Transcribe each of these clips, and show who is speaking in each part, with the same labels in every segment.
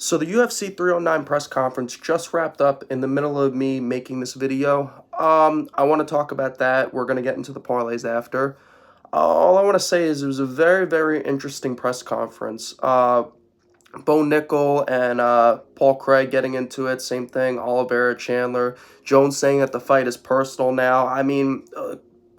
Speaker 1: So the UFC 309 press conference just wrapped up in the middle of me making this video. I want to talk about that. We're going to get into the parlays after. All I want to say is it was a very, very interesting press conference. Bo Nickel and Paul Craig getting into it, same thing. Oliveira, Chandler, Jones saying that the fight is personal now.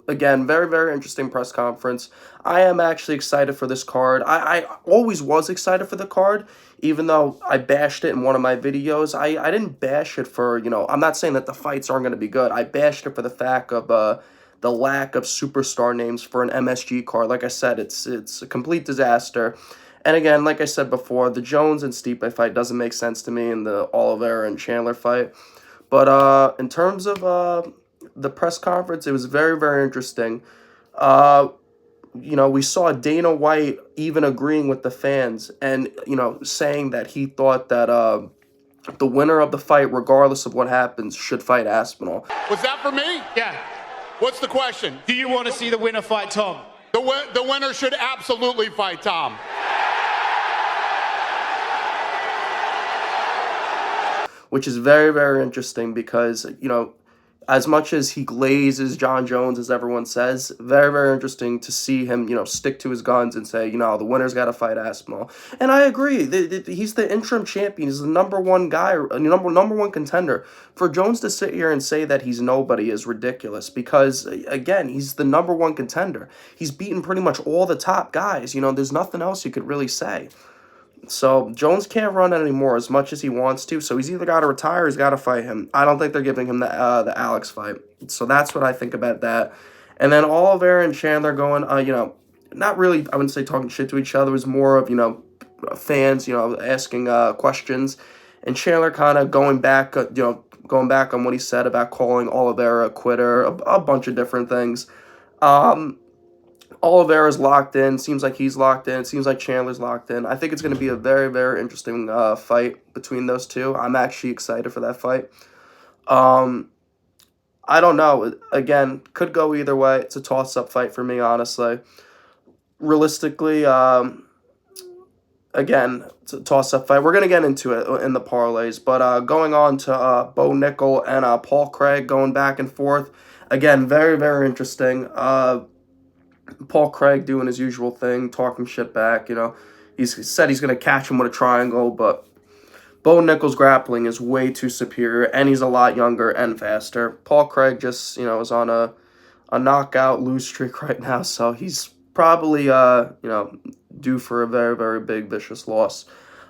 Speaker 1: Again, very, very interesting press conference. I am actually excited for this card. I always was excited for the card, even though I bashed it in one of my videos. I didn't bash it for, I'm not saying that the fights aren't going to be good. I bashed it for the fact of the lack of superstar names for an MSG card. Like I said, it's a complete disaster. And again, like I said before, the Jones and Stipe fight doesn't make sense to me in the Oliveira and Chandler fight. But in terms of the press conference, it was very, very interesting. Uh, we saw Dana White even agreeing with the fans and, saying that he thought that the winner of the fight, regardless of what happens, should fight Aspinall.
Speaker 2: Was that for me?
Speaker 3: Yeah.
Speaker 2: What's the question?
Speaker 3: Do you want to see the winner fight Tom?
Speaker 2: The winner should absolutely fight Tom.
Speaker 1: Which is very, very interesting because, as much as he glazes John Jones, as everyone says, very, very interesting to see him, stick to his guns and say, the winner's got to fight Aspinall. And I agree. He's the interim champion. He's the number one guy, number one contender. For Jones to sit here and say that he's nobody is ridiculous because, again, he's the number one contender. He's beaten pretty much all the top guys. There's nothing else you could really say. So Jones can't run anymore as much as he wants to. So he's either got to retire or he's got to fight him. I don't think they're giving him the Alex fight. So that's what I think about that. And then Oliveira and Chandler going, not really, I wouldn't say talking shit to each other. It was more of, fans, asking questions. And Chandler kind of going back on what he said about calling Oliveira a quitter, a bunch of different things. Oliveira's locked in. Seems like he's locked in. Seems like Chandler's locked in. I think it's going to be a very, very interesting fight between those two. I'm actually excited for that fight. I don't know. Again, could go either way. It's a toss-up fight for me, honestly. Realistically, again, it's a toss-up fight. We're going to get into it in the parlays. But going on to Bo Nickel and Paul Craig going back and forth. Again, very, very interesting. Paul Craig doing his usual thing, talking shit back, He's said he's going to catch him with a triangle, but Bo Nickel's grappling is way too superior, and he's a lot younger and faster. Paul Craig just, is on a knockout lose streak right now, so he's probably, due for a very, very big, vicious loss.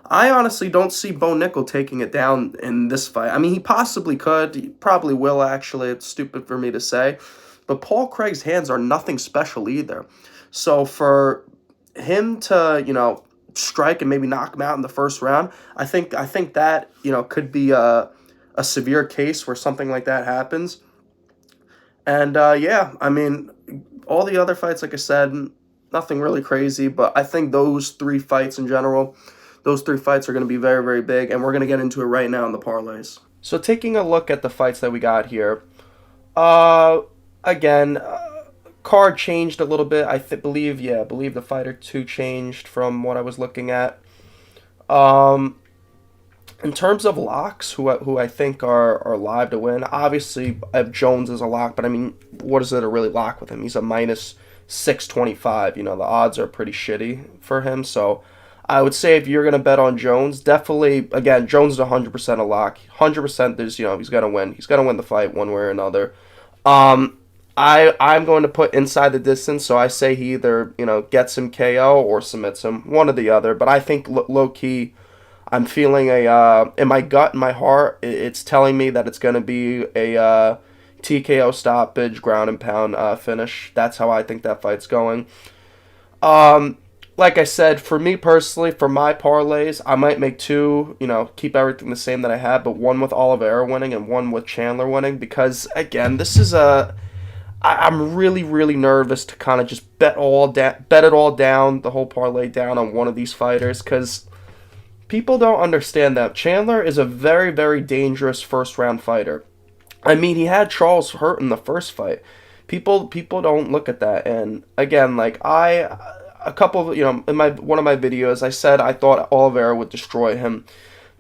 Speaker 1: I honestly don't see Bo Nickel taking it down in this fight. I mean, he possibly could. He probably will, actually. It's stupid for me to say. But Paul Craig's hands are nothing special either. So for him to, strike and maybe knock him out in the first round, I think that, could be a severe case where something like that happens. And, all the other fights, like I said, nothing really crazy. But I think those three fights in general, those three fights are going to be very, very big. And we're going to get into it right now in the parlays. So taking a look at the fights that we got here, again, card changed a little bit. I believe the fighter 2 changed from what I was looking at. In terms of locks, who I think are live to win, obviously Jones is a lock, but I mean, what is it to really lock with him? He's a minus 625. The odds are pretty shitty for him. So I would say if you're going to bet on Jones, definitely, again, Jones is 100% a lock. 100% there's, he's going to win. He's going to win the fight one way or another. I'm going to put inside the distance, so I say he either, gets him KO or submits him, one or the other. But I think low-key, I'm feeling in my gut, in my heart, it's telling me that it's going to be a TKO stoppage, ground and pound finish. That's how I think that fight's going. Like I said, for me personally, for my parlays, I might make two, keep everything the same that I had, but one with Oliveira winning and one with Chandler winning, because, again, this is I'm really, really nervous to kind of just bet it all down, the whole parlay down on one of these fighters, because people don't understand that. Chandler is a very, very dangerous first-round fighter. I mean, he had Charles hurt in the first fight. People don't look at that, and, again, like, a couple of, in one of my videos, I said I thought Oliveira would destroy him.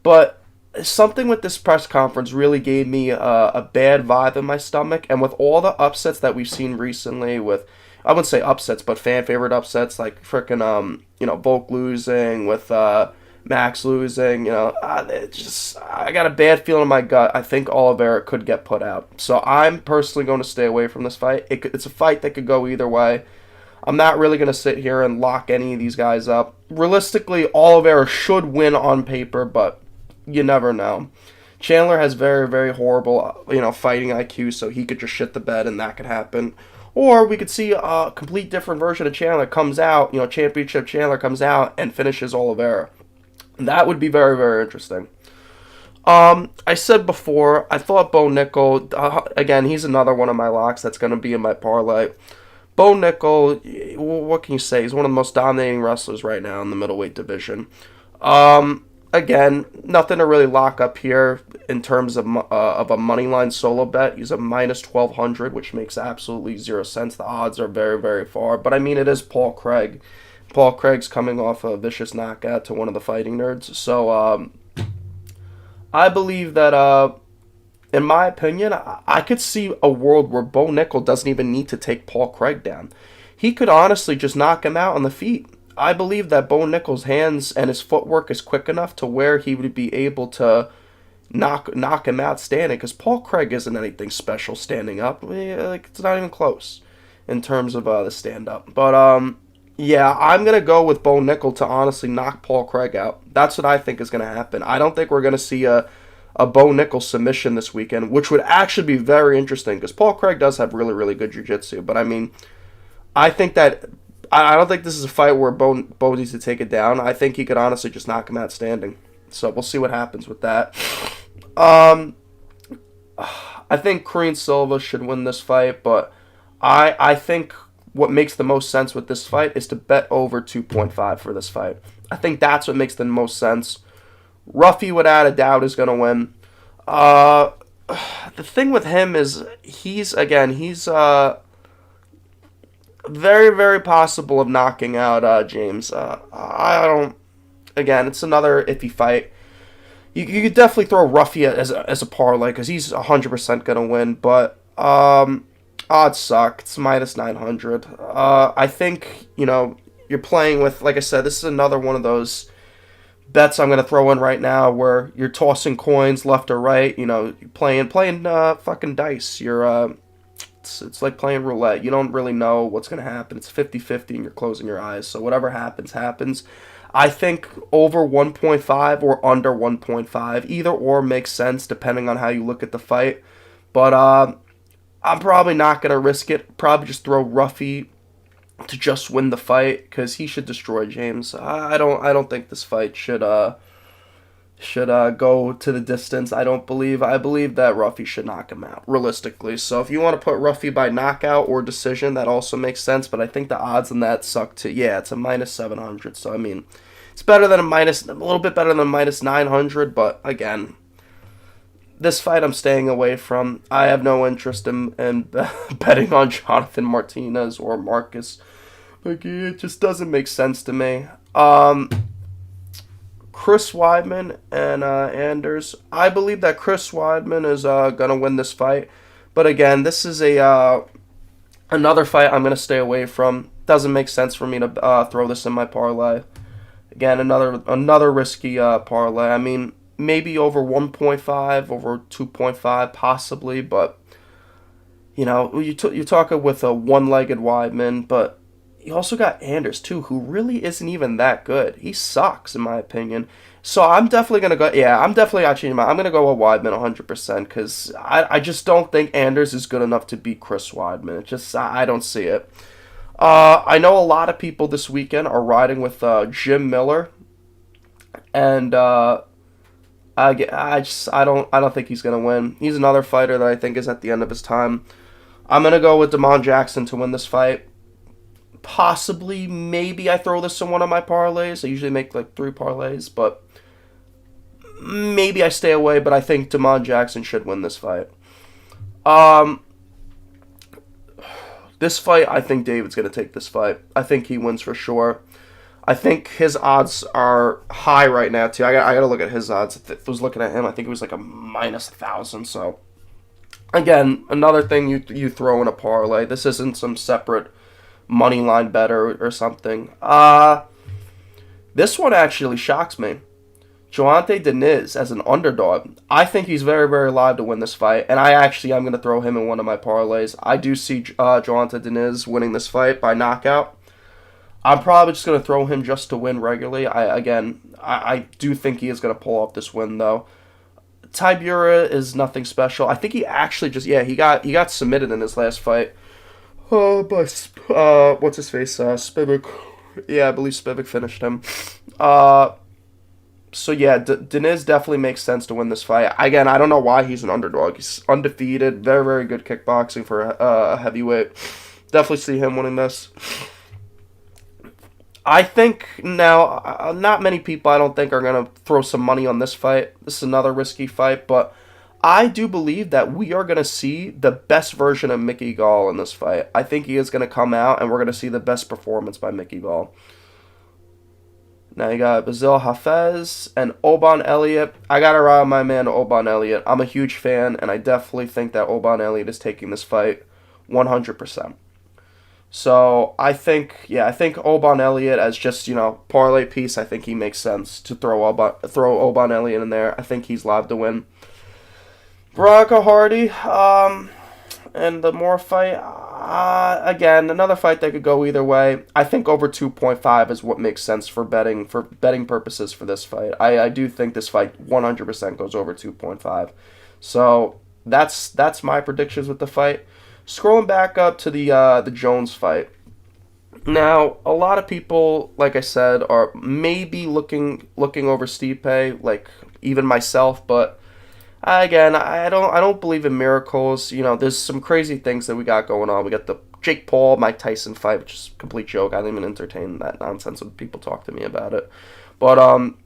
Speaker 1: But something with this press conference really gave me a bad vibe in my stomach. And with all the upsets that we've seen recently, with I wouldn't say upsets, but fan favorite upsets like freaking Volk losing, with Max losing, I got a bad feeling in my gut. I think Oliveira could get put out. So I'm personally going to stay away from this fight. It's a fight that could go either way. I'm not really going to sit here and lock any of these guys up. Realistically, Oliveira should win on paper, but you never know. Chandler has very, very horrible, fighting IQ, so he could just shit the bed and that could happen. Or we could see a complete different version of Chandler comes out, championship Chandler comes out and finishes Oliveira. That would be very, very interesting. I said before, I thought Bo Nickel, again, he's another one of my locks that's going to be in my parlay. Bo Nickel, what can you say? He's one of the most dominating wrestlers right now in the middleweight division. Again, nothing to really lock up here in terms of a money line solo bet. He's a minus 1,200, which makes absolutely zero sense. The odds are very, very far. But I mean, it is Paul Craig. Paul Craig's coming off a vicious knockout to one of the fighting nerds. So I believe that, in my opinion, I could see a world where Bo Nickel doesn't even need to take Paul Craig down. He could honestly just knock him out on the feet. I believe that Bo Nickel's hands and his footwork is quick enough to where he would be able to knock him out standing, because Paul Craig isn't anything special standing up. It's not even close in terms of the stand-up. But, yeah, I'm going to go with Bo Nickel to honestly knock Paul Craig out. That's what I think is going to happen. I don't think we're going to see a Bo Nickel submission this weekend, which would actually be very interesting, because Paul Craig does have really, really good jiu-jitsu. But, I mean, I don't think this is a fight where Bo needs to take it down. I think he could honestly just knock him out standing. So we'll see what happens with that. I think Korean Silva should win this fight, but I think what makes the most sense with this fight is to bet over 2.5 for this fight. I think that's what makes the most sense. Ruffy, without a doubt, is going to win. The thing with him is he's very, very possible of knocking out James. Again, it's another iffy fight. You could definitely throw Ruffy as a parlay, because he's 100% going to win, but odds suck. It's minus 900. I think, you're playing with, like I said, this is another one of those bets I'm going to throw in right now where you're tossing coins left or right, playing fucking dice. It's like playing roulette. You don't really know what's going to happen. It's 50-50 and you're closing your eyes. So whatever happens, happens. I think over 1.5 or under 1.5, either or makes sense depending on how you look at the fight. But I'm probably not going to risk it. Probably just throw Ruffy to just win the fight, because he should destroy James. I don't think this fight should go to the distance. I believe that Ruffy should knock him out, realistically. So if you want to put Ruffy by knockout or decision, that also makes sense, but I think the odds on that suck too. Yeah, it's a minus 700, so I mean, it's better than a little bit better than minus 900, but again, this fight I'm staying away from. I have no interest in betting on Jonathan Martinez or Marcus. It just doesn't make sense to me. Chris Weidman and Anders. I believe that Chris Weidman is going to win this fight. But again, this is another fight I'm going to stay away from. Doesn't make sense for me to throw this in my parlay. Again, another risky parlay. I mean, maybe over 1.5, over 2.5 possibly, but you're talking with a one-legged Weidman, but you also got Anders too, who really isn't even that good. He sucks in my opinion. So I'm definitely gonna go. Yeah, I'm definitely actually. I'm gonna go with Weidman 100%, because I just don't think Anders is good enough to beat Chris Weidman. I don't see it. I know a lot of people this weekend are riding with Jim Miller, and I don't think he's gonna win. He's another fighter that I think is at the end of his time. I'm gonna go with Damon Jackson to win this fight. Possibly, maybe I throw this in one of my parlays. I usually make like 3 parlays, but maybe I stay away. But I think Damon Jackson should win this fight. This fight, I think David's gonna take this fight. I think he wins for sure. I think his odds are high right now too. I got to look at his odds. I was looking at him. I think it was like a -1,000. So again, another thing you throw in a parlay. This isn't some separate money line bet or something. This one actually shocks me. Joante Diniz as an underdog. I think he's very, very live to win this fight, and I actually am going to throw him in one of my parlays. I do see Joante Diniz winning this fight by knockout. I'm probably just going to throw him just to win regularly. I do think he is going to pull off this win, though. Tybura is nothing special. I think he actually he got submitted in his last fight. By what's his face? Spivak. Yeah, I believe Spivak finished him. So yeah, Diniz definitely makes sense to win this fight. Again, I don't know why he's an underdog. He's undefeated, very, very good kickboxing for a heavyweight. Definitely see him winning this. I think now, not many people I don't think are going to throw some money on this fight. This is another risky fight, but I do believe that we are going to see the best version of Mickey Gall in this fight. I think he is going to come out, and we're going to see the best performance by Mickey Gall. Now you got Basil Hafez and Oban Elliott. I got to ride my man Oban Elliott. I'm a huge fan, and I definitely think that Oban Elliott is taking this fight 100%. So I think Oban Elliott as just, parlay piece, I think he makes sense to throw Oban Elliott in there. I think he's live to win. Veronica Hardy, and the Moore fight, again, another fight that could go either way. I think over 2.5 is what makes sense for betting purposes for this fight. I do think this fight 100% goes over 2.5. So that's my predictions with the fight. Scrolling back up to the Jones fight. Now, a lot of people, like I said, are maybe looking over Stipe, like even myself, but again, I don't believe in miracles. There's some crazy things that we got going on. We got the Jake Paul, Mike Tyson fight, which is a complete joke. I didn't even entertain that nonsense when people talk to me about it. But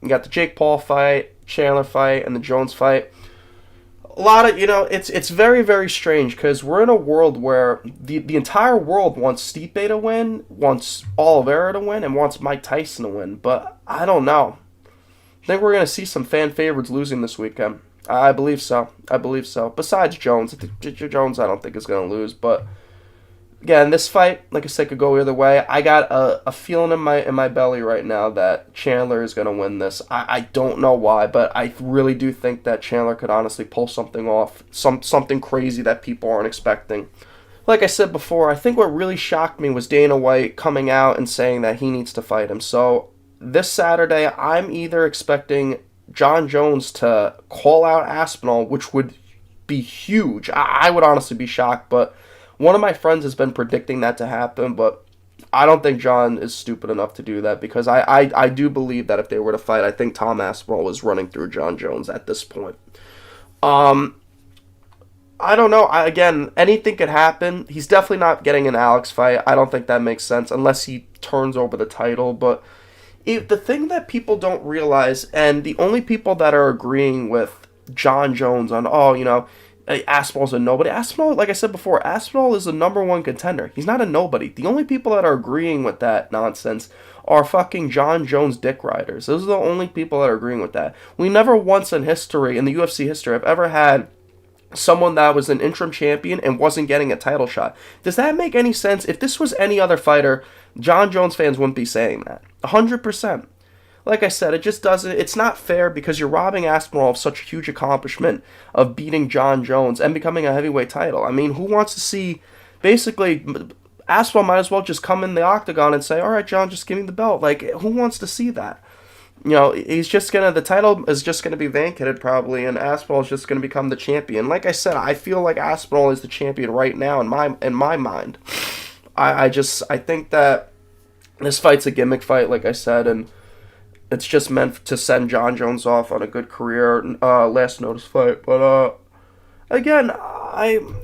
Speaker 1: you got the Jake Paul fight, Chandler fight, and the Jones fight. A lot of, it's very, very strange because we're in a world where the entire world wants Stipe to win, wants Oliveira to win, and wants Mike Tyson to win. But I don't know. I think we're going to see some fan favorites losing this weekend. I believe so. Besides Jones. Jones I don't think is going to lose. But again, this fight, like I said, could go either way. I got a feeling in my belly right now that Chandler is going to win this. I don't know why, but I really do think that Chandler could honestly pull something off. Something crazy that people aren't expecting. Like I said before, I think what really shocked me was Dana White coming out and saying that he needs to fight him. So this Saturday, I'm either expecting John Jones to call out Aspinall, which would be huge. I would honestly be shocked, but one of my friends has been predicting that to happen, but I don't think John is stupid enough to do that because I do believe that if they were to fight, I think Tom Aspinall was running through John Jones at this point. I don't know. Again, anything could happen. He's definitely not getting an Alex fight. I don't think that makes sense unless he turns over the title, but the thing that people don't realize, and the only people that are agreeing with John Jones on, Aspinall's a nobody. Aspinall, like I said before, Aspinall is the number one contender. He's not a nobody. The only people that are agreeing with that nonsense are fucking John Jones dick riders. Those are the only people that are agreeing with that. We never once in history, in the UFC history, have ever had someone that was an interim champion and wasn't getting a title shot. Does that make any sense? If this was any other fighter, John Jones fans wouldn't be saying that. 100%. Like I said, it just doesn't, it's not fair because you're robbing Aspinall of such a huge accomplishment of beating John Jones and becoming a heavyweight title. I mean, who wants to see, basically, Aspinall might as well just come in the octagon and say, all right, John, just give me the belt. Like, who wants to see that? The title is just going to be vacated probably, and Aspinall is just going to become the champion. Like I said, I feel like Aspinall is the champion right now in my mind. I think that this fight's a gimmick fight, like I said, and it's just meant to send John Jones off on a good career, last notice fight. But again,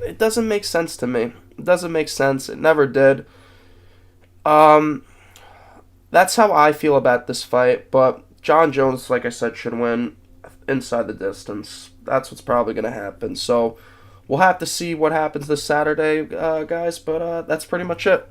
Speaker 1: it doesn't make sense to me. It doesn't make sense. It never did. That's how I feel about this fight, but John Jones, like I said, should win inside the distance. That's what's probably going to happen. So we'll have to see what happens this Saturday, guys, but that's pretty much it.